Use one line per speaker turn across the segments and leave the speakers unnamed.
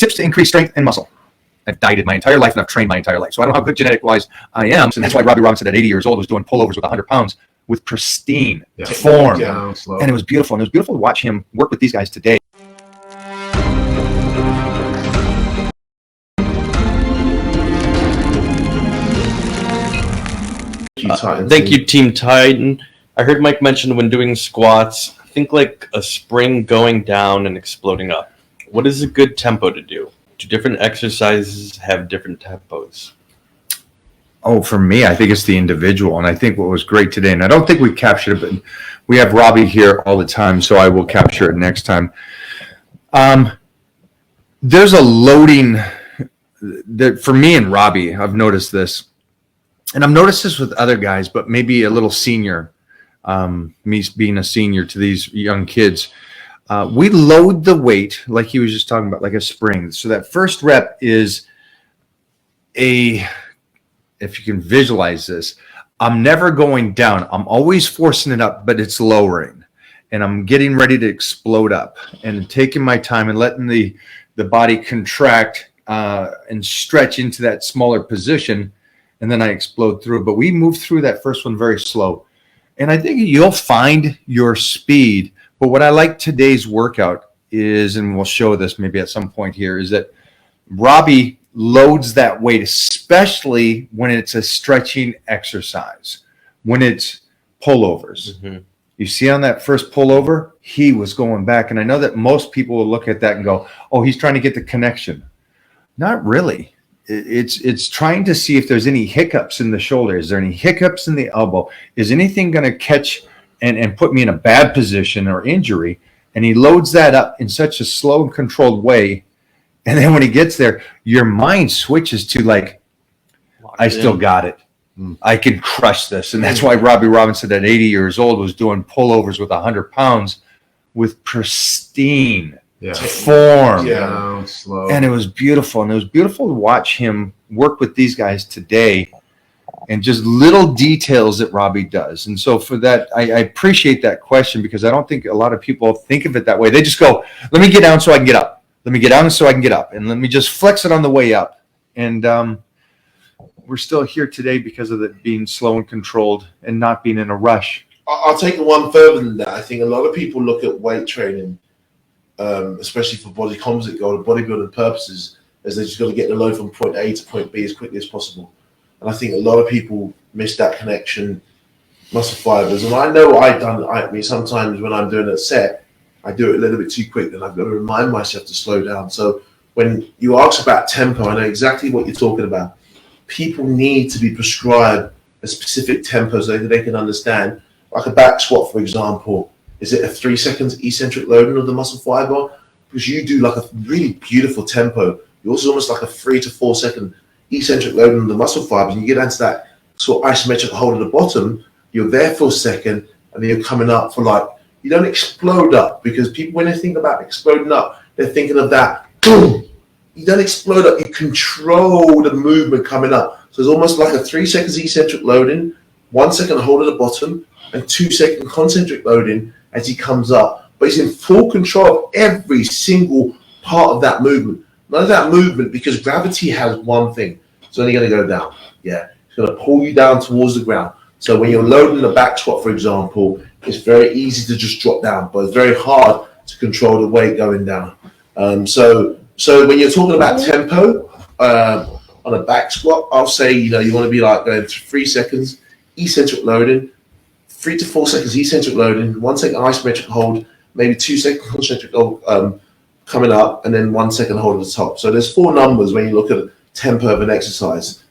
Tips to increase strength and muscle. I've dieted my entire life and I've trained my entire life. So I don't know how good genetic-wise I am. And that's why Robbie Robinson at 80 years old was doing pullovers with 100 pounds with pristine form. And it was beautiful. And it was beautiful to watch him work with these guys today.
Thank you, Team Titan. I heard Mike mention when doing squats, think like a spring going down and exploding up. What is a good tempo to do? Do different exercises have different tempos?
Oh, for me, I think it's the individual. And I think what was great today, and I don't think we captured it, but we have Robbie here all the time, so I will capture it next time. There's a loading that for me and Robbie, I've noticed this. And I've noticed this with other guys, but maybe a little senior, me being a senior to these young kids. We load the weight, like he was just talking about, like a spring. So that first rep is if you can visualize this, I'm never going down. I'm always forcing it up, but it's lowering. And I'm getting ready to explode up and taking my time and letting the body contract and stretch into that smaller position. And then I explode through. But we move through that first one very slow. And I think you'll find your speed. But what I like today's workout is, and we'll show this maybe at some point here, is that Robbie loads that weight, especially when it's a stretching exercise, when it's pullovers. Mm-hmm. You see on that first pullover, he was going back. And I know that most people will look at that and go, oh, he's trying to get the connection. Not really. It's trying to see if there's any hiccups in the shoulder. Is there any hiccups in the elbow? Is anything going to catch and put me in a bad position or injury? And he loads that up in such a slow and controlled way. And then when he gets there, your mind switches to like, I still got it. I can crush this. And that's why Robbie Robinson at 80 years old was doing pullovers with 100 pounds with pristine form.
Slow.
And it was beautiful. And it was beautiful to watch him work with these guys today and just little details that Robbie does. And so for that, I appreciate that question because I don't think a lot of people think of it that way. They just go, let me get down so I can get up. Let me get down so I can get up. And let me just flex it on the way up. And we're still here today because of it being slow and controlled and not being in a rush.
I'll take it one further than that. I think a lot of people look at weight training, especially for body composite goal, bodybuilding purposes, as they just got to get the load from point A to point B as quickly as possible. And I think a lot of people miss that connection, muscle fibers. And I know I've done. I mean, sometimes when I'm doing a set, I do it a little bit too quick, and I've got to remind myself to slow down. So when you ask about tempo, I know exactly what you're talking about. People need to be prescribed a specific tempo so that they can understand. Like a back squat, for example, is it a 3 seconds eccentric loading of the muscle fiber? Because you do like a really beautiful tempo. Yours is almost like a 3 to 4 second eccentric loading of the muscle fibers. And you get down to that sort of isometric hold at the bottom, you're there for a second, and then you're coming up for like, you don't explode up, because people, when they think about exploding up, they're thinking of that, boom. You don't explode up, you control the movement coming up. So it's almost like a 3 seconds eccentric loading, 1 second hold at the bottom, and 2 second concentric loading as he comes up. But he's in full control of every single part of that movement. None of that movement, because gravity has one thing. It's only going to go down. Yeah, it's going to pull you down towards the ground. So when you're loading the back squat, for example, it's very easy to just drop down, but it's very hard to control the weight going down. So when you're talking about tempo on a back squat, I'll say, you want to be like going 3 seconds eccentric loading, 3 to 4 seconds eccentric loading, 1 second isometric hold, maybe 2 second concentric hold coming up, and then 1 second hold at the top. So there's 4 numbers when you look at tempo of an exercise.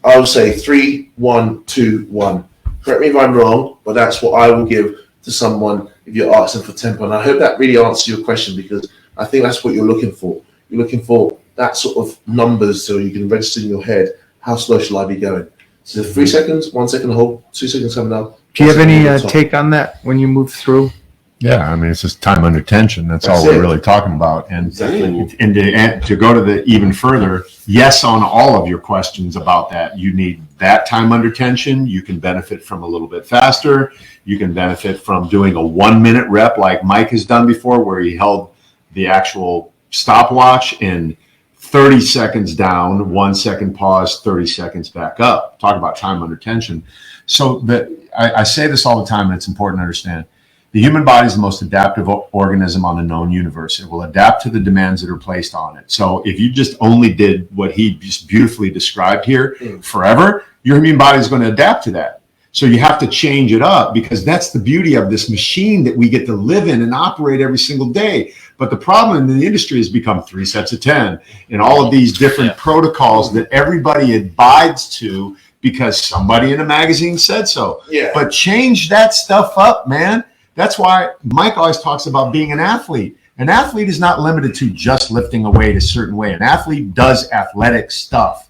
I would say 3, 1, 2, 1. Correct me if I'm wrong, but that's what I will give to someone if you're asking for tempo. And I hope that really answers your question, because I think that's what you're looking for. You're looking for that sort of numbers so you can register in your head, how slow shall I be going? So 3 seconds, 1 second hold, 2 seconds coming up.
Do you have any take on that when you move through?
Yeah, I mean, it's just time under tension. That's all we're really talking about. And, and to go to the even further, yes, on all of your questions about that, you need that time under tension. You can benefit from a little bit faster. You can benefit from doing a 1 minute rep like Mike has done before, where he held the actual stopwatch and 30 seconds down, 1 second pause, 30 seconds back up. Talk about time under tension. So I say this all the time, and it's important to understand. The human body is the most adaptive organism on the known universe. It will adapt to the demands that are placed on it. So if you just only did what he just beautifully described here forever, your human body is going to adapt to that. So you have to change it up, because that's the beauty of this machine that we get to live in and operate every single day. But the problem in the industry has become 3 sets of 10 and all of these different protocols that everybody abides to because somebody in a magazine said so.
Yeah.
But change that stuff up, man. That's why Mike always talks about being an athlete. An athlete is not limited to just lifting a weight a certain way. An athlete does athletic stuff.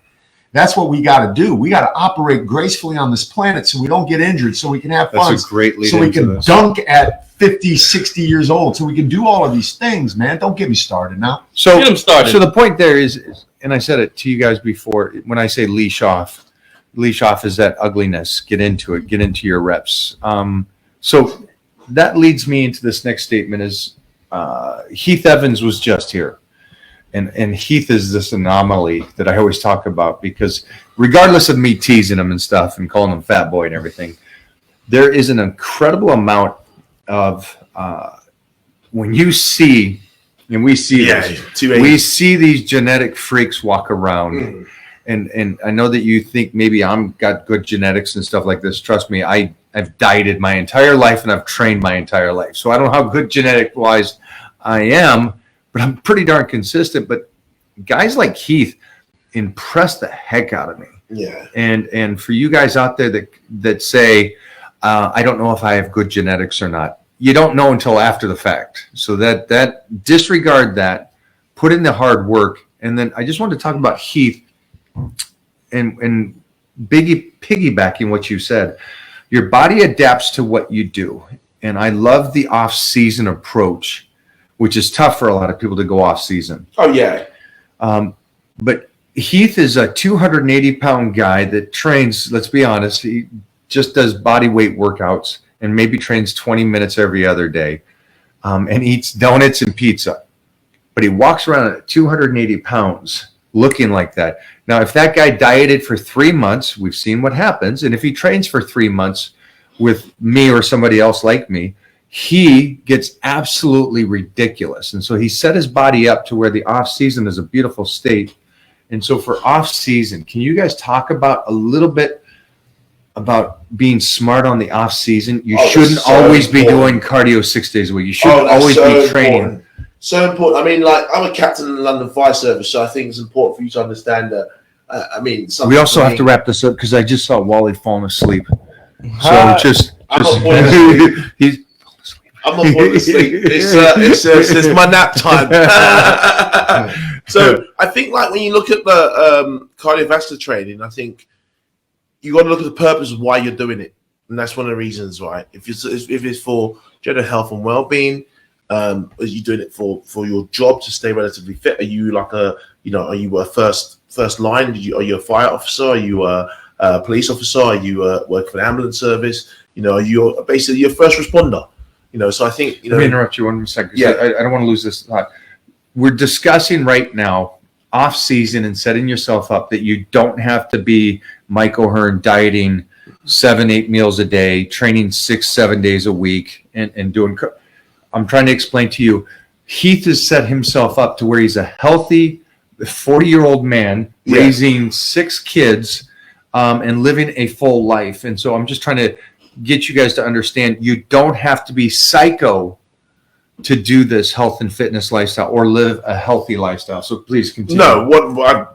That's what we got to do. We got to operate gracefully on this planet so we don't get injured, so we can have fun.
That's a great lead
so we
into
can
this.
dunk at 50, 60 years old, so we can do all of these things, man. Don't get me started now.
So,
Get 'em started.
So the point there is, and I said it to you guys before, when I say leash off is that ugliness. Get into it. Get into your reps. So that leads me into this next statement is Heath Evans was just here. And Heath is this anomaly that I always talk about, because regardless of me teasing him and stuff and calling him fat boy and everything, there is an incredible amount of when you see, and we see this, we see these genetic freaks walk around. And I know that you think maybe I'm got good genetics and stuff like this. Trust me, I've dieted my entire life and I've trained my entire life. So I don't know how good genetic wise I am, but I'm pretty darn consistent. But guys like Heath impress the heck out of me.
Yeah.
And for you guys out there that say, I don't know if I have good genetics or not, you don't know until after the fact. So that disregard that, put in the hard work. And then I just wanted to talk about Heath and piggybacking what you said. Your body adapts to what you do. And I love the off-season approach, which is tough for a lot of people to go off season.
Oh, yeah.
But Heath is a 280-pound guy that trains, let's be honest, he just does body weight workouts and maybe trains 20 minutes every other day and eats donuts and pizza. But he walks around at 280 pounds looking like that. Now, if that guy dieted for 3 months, we've seen what happens. And if he trains for 3 months with me or somebody else like me, he gets absolutely ridiculous. And so he set his body up to where the off season is a beautiful state. And so for off season, can you guys talk about a little bit about being smart on the off season? You shouldn't always be doing cardio 6 days a week. You shouldn't always be training.
So important. I mean, like, I'm a captain in the London Fire Service, so I think it's important for you to understand that.
We also have to wrap this up because I just saw Wally falling asleep. So
I'm not falling asleep. I'm not falling asleep. It's my nap time. So I think, like, when you look at the cardiovascular training, I think you got to look at the purpose of why you're doing it, and that's one of the reasons, right? If it's for general health and well-being, are you doing it for your job to stay relatively fit? Are you like are you a first line? Are you a fire officer? Are you a police officer? Are you work for an ambulance service? Are you basically a first responder? So I think
Let me interrupt you 1 second.
Yeah.
I don't want to lose this thought. We're discussing right now off season and setting yourself up that you don't have to be Mike O'Hearn dieting 7-8 meals a day, training 6-7 days a week, and doing. I'm trying to explain to you, Heath has set himself up to where he's a healthy 40-year-old man raising 6 kids and living a full life. And so I'm just trying to get you guys to understand you don't have to be psycho to do this health and fitness lifestyle or live a healthy lifestyle. So please continue.
No, I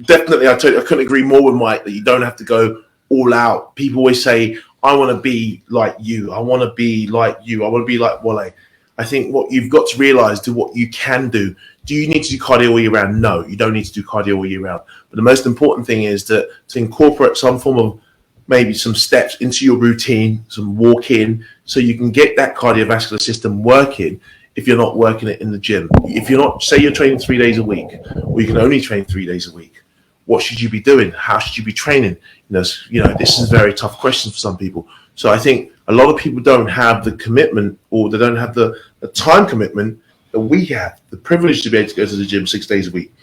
couldn't agree more with Mike that you don't have to go all out. People always say, I want to be like you. I want to be like you. I want to be like Wale. I think what you've got to realize to what you can do. Do you need to do cardio all year round? No, you don't need to do cardio all year round. But the most important thing is to incorporate some form of maybe some steps into your routine, some walking, so you can get that cardiovascular system working if you're not working it in the gym. If you're not, say you're training 3 days a week, or you can only train 3 days a week, what should you be doing? How should you be training? This is a very tough question for some people. So I think a lot of people don't have the commitment, or they don't have the time commitment And we have the privilege to be able to go to the gym 6 days a week.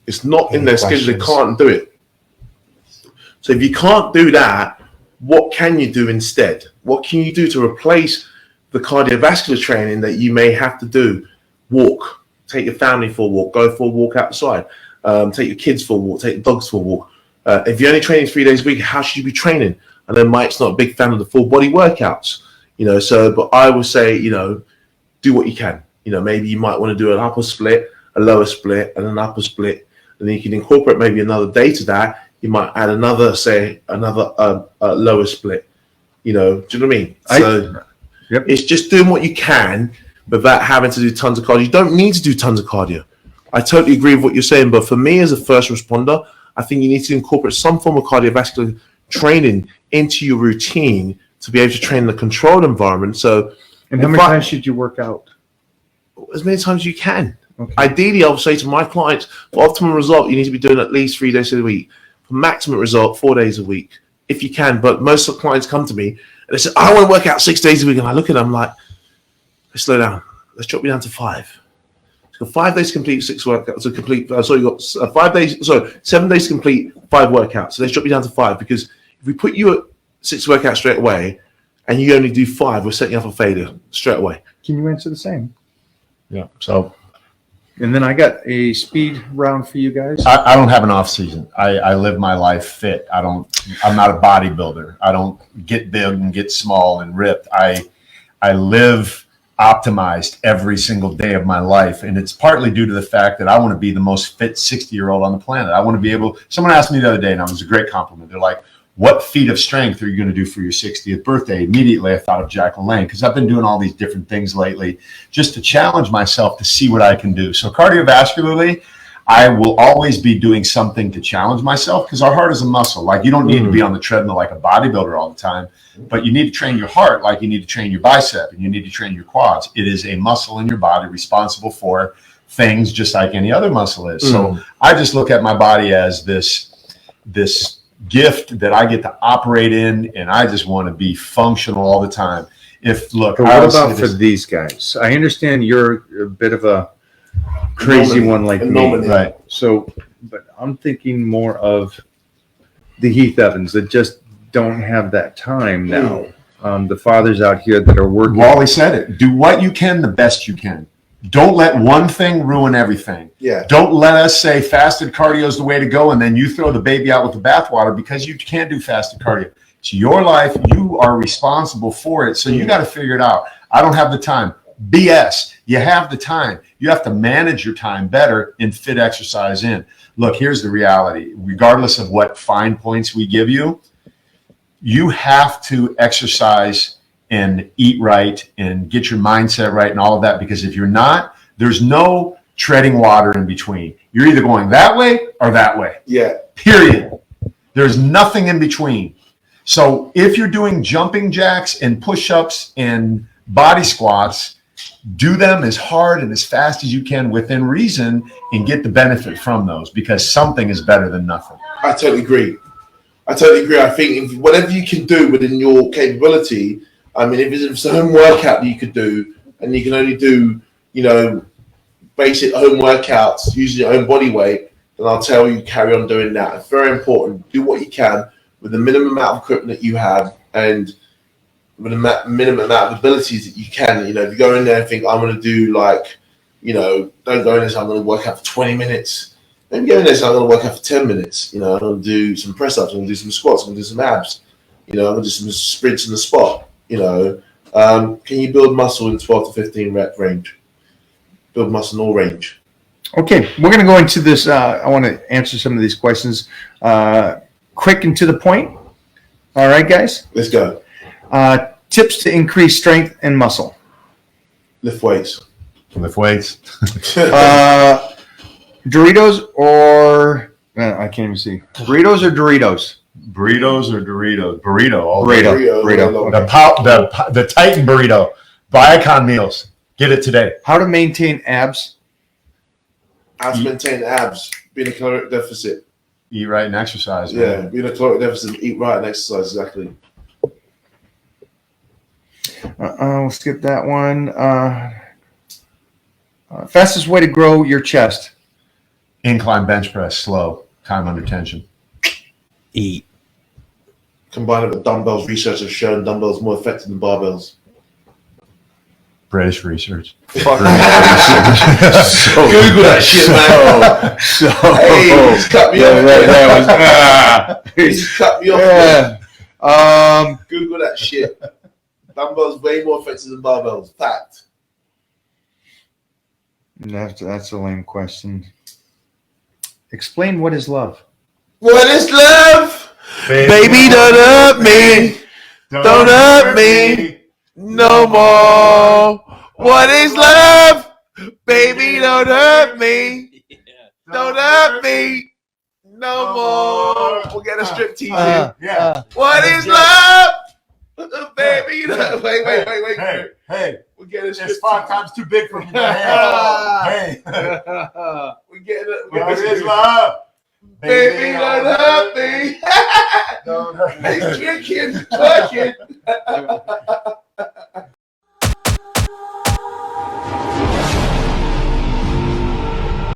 It's not in their schedule. They can't do it. So if you can't do that, what can you do instead? What can you do to replace the cardiovascular training that you may have to do? Walk. Take your family for a walk. Go for a walk outside. Take your kids for a walk. Take the dogs for a walk. If you're only training 3 days a week, how should you be training? I know Mike's not a big fan of the full body workouts, but I would say, do what you can. Maybe you might want to do an upper split, a lower split, and an upper split. And then you can incorporate maybe another day to that. You might add another lower split. Do you know what I mean?
Yep.
It's just doing what you can without having to do tons of cardio. You don't need to do tons of cardio. I totally agree with what you're saying, but for me as a first responder, I think you need to incorporate some form of cardiovascular training into your routine to be able to train in a controlled environment. So,
and how many times should you work out?
As many times as you can.
Okay.
Ideally, I would say to my clients, for optimum result, you need to be doing at least 3 days a week. For maximum result, 4 days a week, if you can. But most of the clients come to me and they say, I want to work out 6 days a week. And I look at them like, let's slow down. Let's drop you down to 5. So 5 days to complete 6 workouts. You got 5 days. So 7 days to complete 5 workouts. So let's drop you down to 5, because if we put you at 6 workouts straight away and you only do 5, we're setting up for failure straight away.
Can you answer the same?
Yeah. So,
and then I got a speed round for you guys.
I don't have an off season. I live my life fit. I'm not a bodybuilder. I don't get big and get small and ripped. I live optimized every single day of my life. And it's partly due to the fact that I want to be the most fit 60-year-old on the planet. I want to be able, someone asked me the other day, and it was a great compliment. They're like, what feat of strength are you going to do for your 60th birthday? Immediately I thought of Jack LaLanne, because I've been doing all these different things lately just to challenge myself to see what I can do. So cardiovascularly, I will always be doing something to challenge myself, because our heart is a muscle. Like, you don't need to be on the treadmill like a bodybuilder all the time, but you need to train your heart like you need to train your bicep, and you need to train your quads. It is a muscle in your body responsible for things just like any other muscle is. So I just look at my body as this gift that I get to operate in, and I just want to be functional all the time.
What about for these guys? I understand you're a bit of a crazy one like me,
right?
So, but I'm thinking more of the Heath Evans that just don't have that time now. The fathers out here that are working.
Wally said it. Do what you can the best you can. Don't let one thing ruin everything.
Yeah.
Don't let us say fasted cardio is the way to go, and then you throw the baby out with the bathwater because you can't do fasted cardio. It's your life. You are responsible for it. So you got to figure it out. I don't have the time. BS. You have the time. You have to manage your time better and fit exercise in. Look, here's the reality. Regardless of what fine points we give you, you have to exercise and eat right and get your mindset right and all of that, because if you're not, there's no treading water in between. You're either going that way or that way.
Yeah.
Period. There's nothing in between. So if you're doing jumping jacks and push-ups and body squats, do them as hard and as fast as you can within reason and get the benefit from those, because something is better than nothing.
I totally agree. I think whatever you can do within your capability, I mean, if it's a home workout that you could do, and you can only do, basic home workouts using your own body weight, then I'll tell you, carry on doing that. It's very important. Do what you can with the minimum amount of equipment that you have, and with the minimum amount of abilities that you can. If you go in there and think, I'm going to do don't go in there and say, I'm going to work out for 20 minutes. Then go in there and say, I'm going to work out for 10 minutes. I'm going to do some press-ups, I'm going to do some squats, I'm going to do some abs. I'm going to do some sprints in the spot. Can you build muscle in 12 to 15 rep range? Build muscle in all range.
Okay, we're going to go into this. I want to answer some of these questions quick and to the point. All right, guys?
Let's go.
Tips to increase strength and muscle.
Lift weights.
Lift weights.
Doritos or I can't even see. Burritos or Doritos?
Burritos or Doritos? Burrito.
Burrito.
The Titan burrito. Viacom meals. Get it today.
How to maintain abs?
How to maintain abs. Be in a caloric deficit.
Eat right and exercise.
Yeah, be in a caloric deficit. Eat right and exercise. Exactly.
We'll skip that one. Fastest way to grow your chest.
Incline bench press, slow, time under tension.
Eat.
Combine it with dumbbells. Research has shown dumbbells more effective than barbells.
British research.
Fuck.
So,
Google that shit, man.
So,
Hey, you just cut me off. You just cut me off.
yeah.
Google that shit. Dumbbells way more effective than barbells. Fact.
That's a lame question. Explain what is love.
What is love? Baby, don't hurt me. Don't hurt me no more. What is love? Baby, don't hurt me. Don't hurt me no more. We'll get a strip tease in.
Yeah.
What is love? Baby, wait.
Hey,
We'll get a strip
it's 5 times too big for me. Hey,
We get it.
what is love?
Baby, don't hurt me.
Don't hurt me.
He's drinking, twerking.